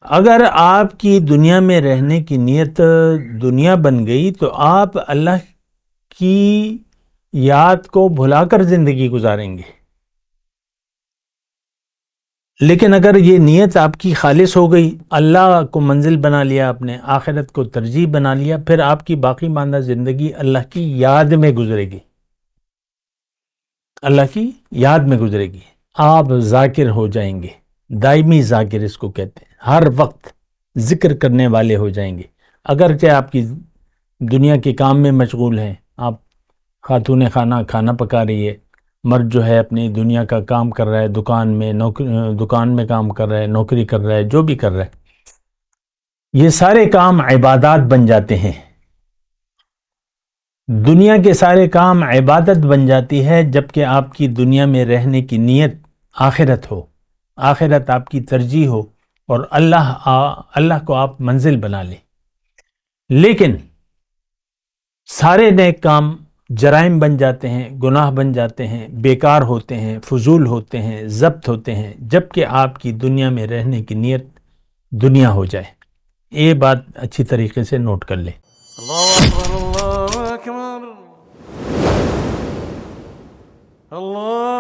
اگر آپ کی دنیا میں رہنے کی نیت دنیا بن گئی تو آپ اللہ کی یاد کو بھلا کر زندگی گزاریں گے، لیکن اگر یہ نیت آپ کی خالص ہو گئی، اللہ کو منزل بنا لیا، آپ نے آخرت کو ترجیح بنا لیا، پھر آپ کی باقی ماندہ زندگی اللہ کی یاد میں گزرے گی، اللہ کی یاد میں گزرے گی۔ آپ ذاکر ہو جائیں گے، دائمی ذاکر اس کو کہتے ہیں، ہر وقت ذکر کرنے والے ہو جائیں گے۔ اگرچہ آپ کی دنیا کے کام میں مشغول ہیں، آپ خاتون خانہ کھانا پکا رہی ہے، مرد جو ہے اپنی دنیا کا کام کر رہا ہے، دکان میں کام کر رہا ہے، نوکری کر رہا ہے، جو بھی کر رہا ہے، یہ سارے کام عبادات بن جاتے ہیں۔ دنیا کے سارے کام عبادت بن جاتی ہے جبکہ آپ کی دنیا میں رہنے کی نیت آخرت ہو، آخرت آپ کی ترجیح ہو اور اللہ کو آپ منزل بنا لیں۔ لیکن سارے نیک کام جرائم بن جاتے ہیں، گناہ بن جاتے ہیں، بیکار ہوتے ہیں، فضول ہوتے ہیں، ضبط ہوتے ہیں جبکہ آپ کی دنیا میں رہنے کی نیت دنیا ہو جائے۔ یہ بات اچھی طریقے سے نوٹ کر لیں۔ اللہ اکبر اللہ اکبر اللہ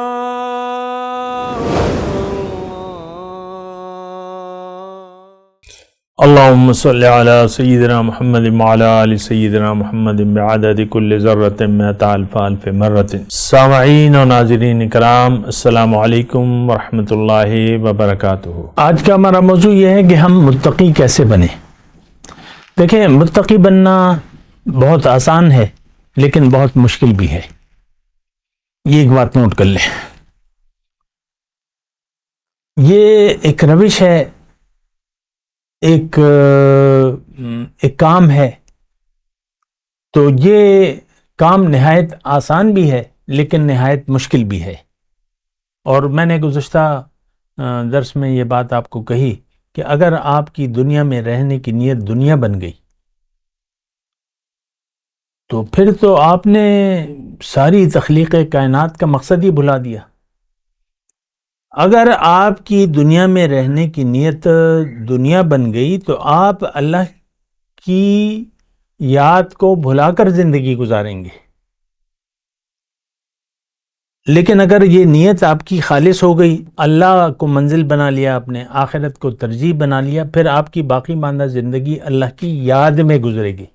اللہم صلی علی سیدنا محمد وعلی آل سیدنا محمد بعدد کل ذرۃ مئۃ الف الف مرۃ۔ سامعین و ناظرین کرام، السلام علیکم ورحمۃ اللہ وبرکاتہ۔ آج کا ہمارا موضوع یہ ہے کہ ہم متقی کیسے بنیں۔ دیکھیں، متقی بننا بہت آسان ہے لیکن بہت مشکل بھی ہے، یہ ایک بات نوٹ کر لیں۔ یہ ایک روش ہے، ایک کام ہے، تو یہ کام نہایت آسان بھی ہے لیکن نہایت مشکل بھی ہے۔ اور میں نے گزشتہ درس میں یہ بات آپ کو کہی کہ اگر آپ کی دنیا میں رہنے کی نیت دنیا بن گئی تو پھر تو آپ نے ساری تخلیق کائنات کا مقصد ہی بھلا دیا۔ اگر آپ کی دنیا میں رہنے کی نیت دنیا بن گئی تو آپ اللہ کی یاد کو بھلا کر زندگی گزاریں گے، لیکن اگر یہ نیت آپ کی خالص ہو گئی، اللہ کو منزل بنا لیا، آپ نے آخرت کو ترجیح بنا لیا، پھر آپ کی باقی ماندہ زندگی اللہ کی یاد میں گزرے گی،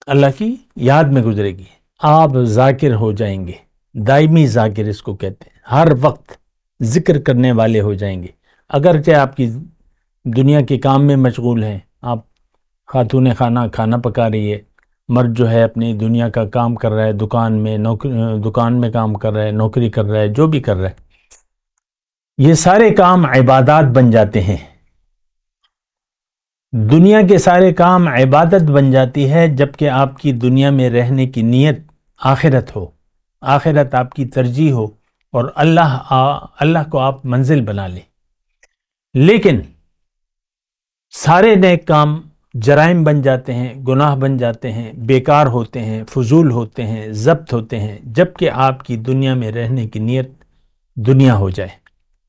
اللہ کی یاد میں گزرے گی۔ آپ ذاکر ہو جائیں گے، دائمی ذاکر اس کو کہتے ہیں، ہر وقت ذکر کرنے والے ہو جائیں گے۔ اگرچہ آپ کی دنیا کے کام میں مشغول ہیں، آپ خاتون خانہ کھانا پکا رہی ہے، مرد جو ہے اپنی دنیا کا کام کر رہا ہے، دکان میں کام کر رہا ہے، نوکری کر رہا ہے، جو بھی کر رہا ہے، یہ سارے کام عبادات بن جاتے ہیں۔ دنیا کے سارے کام عبادت بن جاتی ہے جبکہ آپ کی دنیا میں رہنے کی نیت آخرت ہو، آخرت آپ کی ترجیح ہو اور اللہ کو آپ منزل بنا لیں۔ لیکن سارے نیک کام جرائم بن جاتے ہیں، گناہ بن جاتے ہیں، بیکار ہوتے ہیں، فضول ہوتے ہیں، ضبط ہوتے ہیں جبکہ آپ کی دنیا میں رہنے کی نیت دنیا ہو جائے۔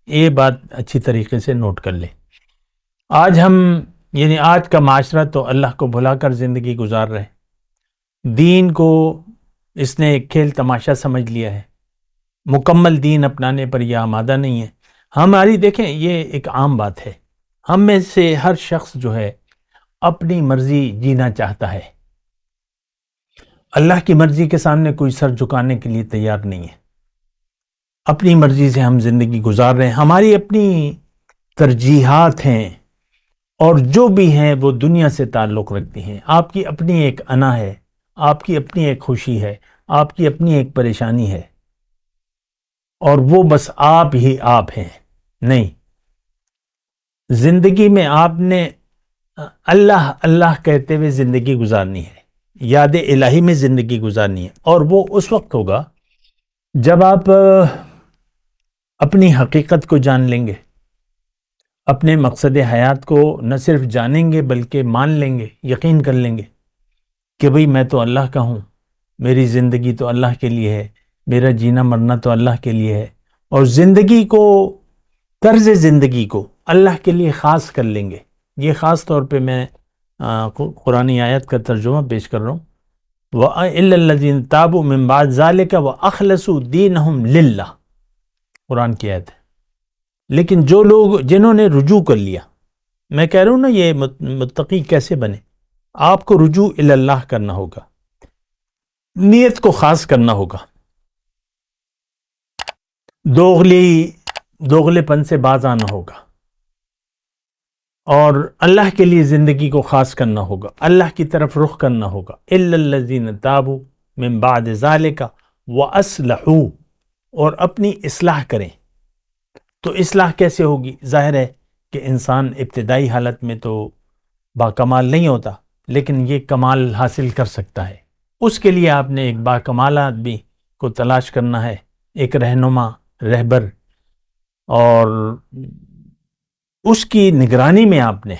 یہ بات اچھی طریقے سے نوٹ کر لیں۔ آج کا معاشرہ تو اللہ کو بھلا کر زندگی گزار رہے ہیں، دین کو اس نے ایک کھیل تماشا سمجھ لیا ہے، مکمل دین اپنانے پر یہ آمادہ نہیں ہے۔ دیکھیں، یہ ایک عام بات ہے، ہم میں سے ہر شخص جو ہے اپنی مرضی جینا چاہتا ہے، اللہ کی مرضی کے سامنے کوئی سر جھکانے کے لیے تیار نہیں ہے۔ اپنی مرضی سے ہم زندگی گزار رہے ہیں، ہماری اپنی ترجیحات ہیں اور جو بھی ہیں وہ دنیا سے تعلق رکھتی ہیں۔ آپ کی اپنی ایک انا ہے، آپ کی اپنی ایک خوشی ہے، آپ کی اپنی ایک پریشانی ہے، اور وہ بس آپ ہی آپ ہیں۔ نہیں، زندگی میں آپ نے اللہ اللہ کہتے ہوئے زندگی گزارنی ہے، یاد الہی میں زندگی گزارنی ہے، اور وہ اس وقت ہوگا جب آپ اپنی حقیقت کو جان لیں گے، اپنے مقصد حیات کو نہ صرف جانیں گے بلکہ مان لیں گے، یقین کر لیں گے کہ بھئی میں تو اللہ کا ہوں، میری زندگی تو اللہ کے لیے ہے، میرا جینا مرنا تو اللہ کے لیے ہے، اور زندگی کو، طرز زندگی کو اللہ کے لیے خاص کر لیں گے. یہ خاص طور پہ میں قرآنی آیت کا ترجمہ پیش کر رہا ہوں. وَإِلَّا الَّذِينَ تَابُوا مِن بَعْدِ ذَلِكَ وَأَخْلَصُوا دِينَهُمْ لِلَّهِ، قرآن کی آیت ہے. لیکن جو لوگ جنہوں نے رجوع کر لیا، میں کہہ رہا ہوں نا یہ متقی کیسے بنے، آپ کو رجوع الی اللہ کرنا ہوگا، نیت کو خاص کرنا ہوگا، دوغلے پن سے باز آنا ہوگا، اور اللہ کے لیے زندگی کو خاص کرنا ہوگا، اللہ کی طرف رخ کرنا ہوگا. الا الذین تابوا من بعد ذلک واصلحوا، اور اپنی اصلاح کریں. تو اصلاح کیسے ہوگی؟ ظاہر ہے کہ انسان ابتدائی حالت میں تو باکمال نہیں ہوتا، لیکن یہ کمال حاصل کر سکتا ہے. اس کے لیے آپ نے ایک باکمال آدمی کو تلاش کرنا ہے، ایک رہنما، رہبر، اور اس کی نگرانی میں آپ نے،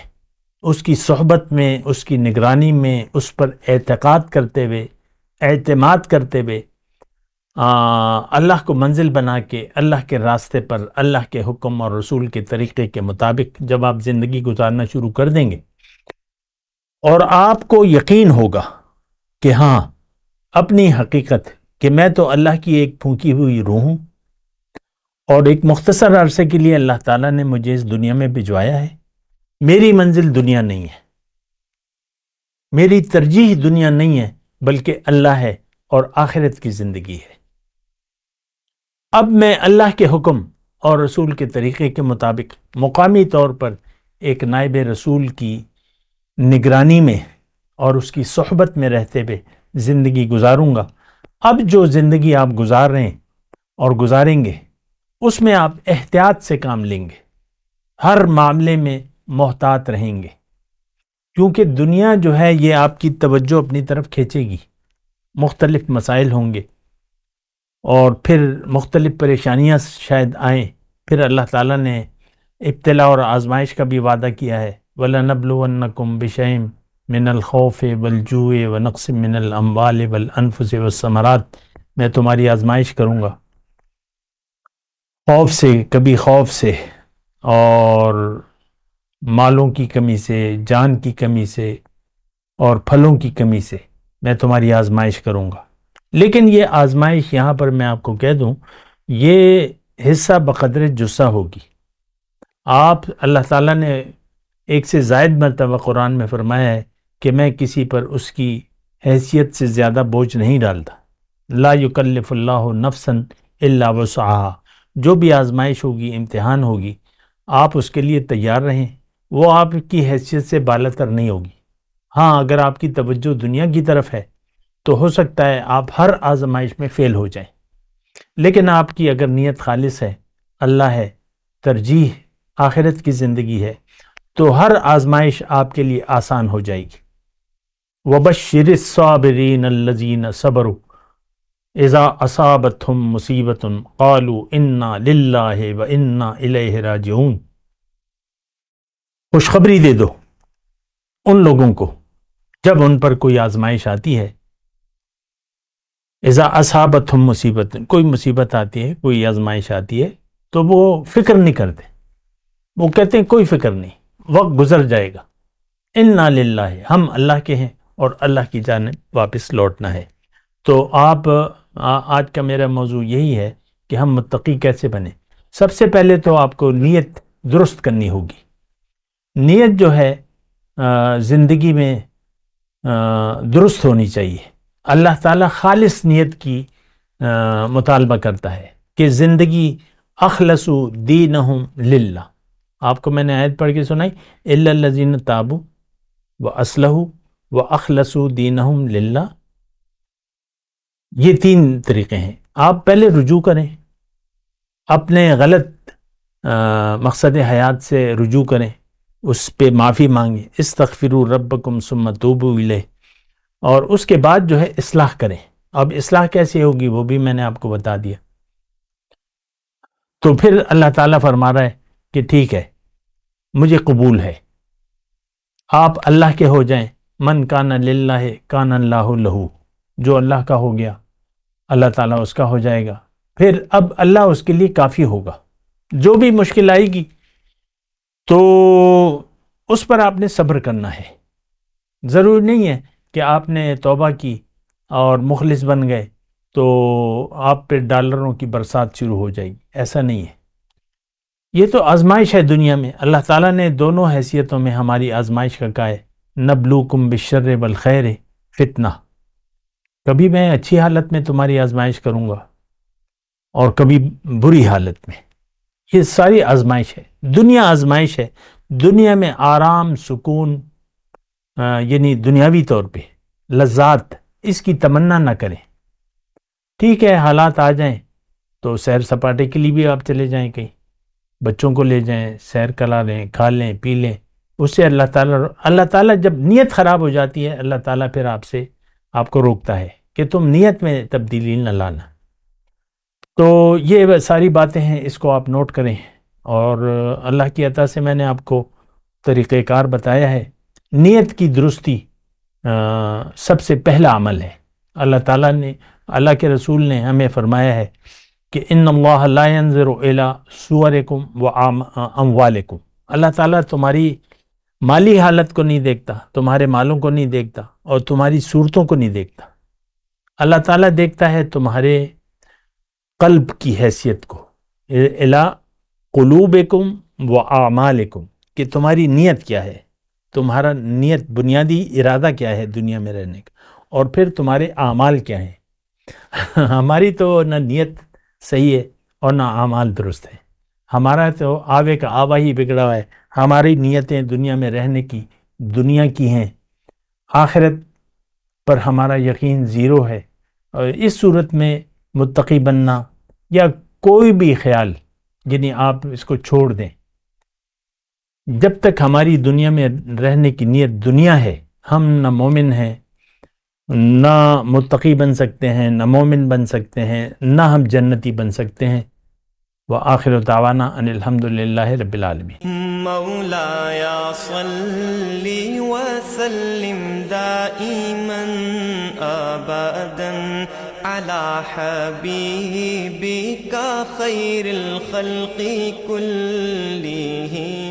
اس کی صحبت میں، اس کی نگرانی میں، اس پر اعتماد کرتے ہوئے اللہ کو منزل بنا کے اللہ کے راستے پر، اللہ کے حکم اور رسول کے طریقے کے مطابق جب آپ زندگی گزارنا شروع کر دیں گے، اور آپ کو یقین ہوگا کہ ہاں اپنی حقیقت کہ میں تو اللہ کی ایک پھونکی ہوئی روح ہوں، اور ایک مختصر عرصے کے لیے اللہ تعالیٰ نے مجھے اس دنیا میں بھجوایا ہے. میری منزل دنیا نہیں ہے، میری ترجیح دنیا نہیں ہے، بلکہ اللہ ہے اور آخرت کی زندگی ہے. اب میں اللہ کے حکم اور رسول کے طریقے کے مطابق مقامی طور پر ایک نائب رسول کی نگرانی میں اور اس کی صحبت میں رہتے ہوئے زندگی گزاروں گا. اب جو زندگی آپ گزار رہے ہیں اور گزاریں گے، اس میں آپ احتیاط سے کام لیں گے، ہر معاملے میں محتاط رہیں گے، کیونکہ دنیا جو ہے یہ آپ کی توجہ اپنی طرف کھینچے گی. مختلف مسائل ہوں گے، اور پھر مختلف پریشانیاں شاید آئیں. پھر اللہ تعالیٰ نے ابتلا اور آزمائش کا بھی وعدہ کیا ہے. وَلَنَبْلُوَنَّكُمْ بِشَيْءٍ مِّنَ الْخَوْفِ وَالْجُوعِ وَنَقْصٍ مِّنَ الْأَمْوَالِ وَالْأَنفُسِ وَالثَّمَرَاتِ، میں تمہاری آزمائش کروں گا، خوف سے اور مالوں کی کمی سے، جان کی کمی سے اور پھلوں کی کمی سے میں تمہاری آزمائش کروں گا. لیکن یہ آزمائش یہاں پر میں آپ کو کہہ دوں، یہ حصہ بقدر جسہ ہوگی. آپ، اللہ تعالیٰ نے ایک سے زائد مرتبہ قرآن میں فرمایا ہے کہ میں کسی پر اس کی حیثیت سے زیادہ بوجھ نہیں ڈالتا. لا یکلف اللہ نفسا الا وسعها. جو بھی آزمائش ہوگی، امتحان ہوگی، آپ اس کے لیے تیار رہیں. وہ آپ کی حیثیت سے بالاتر نہیں ہوگی. ہاں، اگر آپ کی توجہ دنیا کی طرف ہے تو ہو سکتا ہے آپ ہر آزمائش میں فیل ہو جائیں، لیکن آپ کی اگر نیت خالص ہے، اللہ ہے، ترجیح آخرت کی زندگی ہے، تو ہر آزمائش آپ کے لیے آسان ہو جائے گی. وَبَشِّرِ الصَّابِرِينَ الَّذِينَ صَبَرُوا اِذَا أَصَابَتْهُمْ مُصِيبَةٌ قَالُوا إِنَّا لِلَّهِ وَإِنَّا إِلَيْهِ رَاجِعُونَ. خوشخبری دے دو ان لوگوں کو جب ان پر کوئی آزمائش آتی ہے. اذا اصابتہم مصیبت، کوئی مصیبت آتی ہے، کوئی آزمائش آتی ہے، تو وہ فکر نہیں کرتے، وہ کہتے ہیں کوئی فکر نہیں، وقت گزر جائے گا. انا للہ، ہم اللہ کے ہیں اور اللہ کی جانب واپس لوٹنا ہے. تو آپ، آج کا میرا موضوع یہی ہے کہ ہم متقی کیسے بنیں. سب سے پہلے تو آپ کو نیت درست کرنی ہوگی. نیت جو ہے زندگی میں درست ہونی چاہیے. اللہ تعالیٰ خالص نیت کی مطالبہ کرتا ہے کہ زندگی اخلصوا دینہم للہ. آپ کو میں نے آیت پڑھ کے سنائی، الا الذین تابوا واصلحوا واخلصوا دینہم للہ. یہ 3 طریقے ہیں. آپ پہلے رجوع کریں، اپنے غلط مقصد حیات سے رجوع کریں، اس پہ معافی مانگیں. استغفروا ربکم ثم توبوا الیہ. اور اس کے بعد جو ہے اصلاح کریں. اب اصلاح کیسے ہوگی وہ بھی میں نے آپ کو بتا دیا. تو پھر اللہ تعالیٰ فرما رہا ہے کہ ٹھیک ہے، مجھے قبول ہے، آپ اللہ کے ہو جائیں. من کان للہ کان اللہ لہو. جو اللہ کا ہو گیا، اللہ تعالیٰ اس کا ہو جائے گا. پھر اب اللہ اس کے لیے کافی ہوگا. جو بھی مشکل آئے گی تو اس پر آپ نے صبر کرنا ہے. ضروری نہیں ہے کہ آپ نے توبہ کی اور مخلص بن گئے تو آپ پہ ڈالروں کی برسات شروع ہو جائے گی. ایسا نہیں ہے. یہ تو آزمائش ہے دنیا میں. اللہ تعالیٰ نے دونوں حیثیتوں میں ہماری آزمائش کا کہا ہے نبلوکم بالشر والخیر فتنہ. کبھی میں اچھی حالت میں تمہاری آزمائش کروں گا اور کبھی بری حالت میں. یہ ساری آزمائش ہے. دنیا آزمائش ہے. دنیا میں آرام سکون یعنی دنیاوی طور پہ لذات اس کی تمنا نہ کریں. ٹھیک ہے حالات آ جائیں تو سیر سپاٹے کے لیے بھی آپ چلے جائیں, کہیں بچوں کو لے جائیں, سیر کرا لیں, کھا لیں پی لیں. اس سے اللہ تعالیٰ جب نیت خراب ہو جاتی ہے اللہ تعالیٰ پھر آپ کو روکتا ہے کہ تم نیت میں تبدیلی نہ لانا. تو یہ ساری باتیں ہیں, اس کو آپ نوٹ کریں. اور اللہ کی عطا سے میں نے آپ کو طریقہ کار بتایا ہے. نیت کی درستی سب سے پہلا عمل ہے. اللہ کے رسول نے ہمیں فرمایا ہے کہ ان اللہ لا ينظر الى صورکم و اموالکم. اللہ تعالیٰ تمہاری مالی حالت کو نہیں دیکھتا, تمہارے مالوں کو نہیں دیکھتا اور تمہاری صورتوں کو نہیں دیکھتا. اللہ تعالیٰ دیکھتا ہے تمہارے قلب کی حیثیت کو. الى قلوبکم و اعمالکم, کہ تمہاری نیت کیا ہے, تمہارا نیت بنیادی ارادہ کیا ہے دنیا میں رہنے کا, اور پھر تمہارے اعمال کیا ہیں. ہماری تو نہ نیت صحیح ہے اور نہ اعمال درست ہے. ہمارا تو آوے کا آوا ہی بگڑا ہوا ہے. ہماری نیتیں دنیا میں رہنے کی دنیا کی ہیں, آخرت پر ہمارا یقین زیرو ہے. اور اس صورت میں متقی بننا یا کوئی بھی خیال یعنی آپ اس کو چھوڑ دیں. جب تک ہماری دنیا میں رہنے کی نیت دنیا ہے, ہم نہ مومن ہیں, نہ متقی بن سکتے ہیں, نہ مومن بن سکتے ہیں, نہ ہم جنتی بن سکتے ہیں. وآخر دعوانا ان الحمدللہ رب العالمین. مولایا صلی وسلم دائما ابدا على حبیبک خیر الخلق کلہم.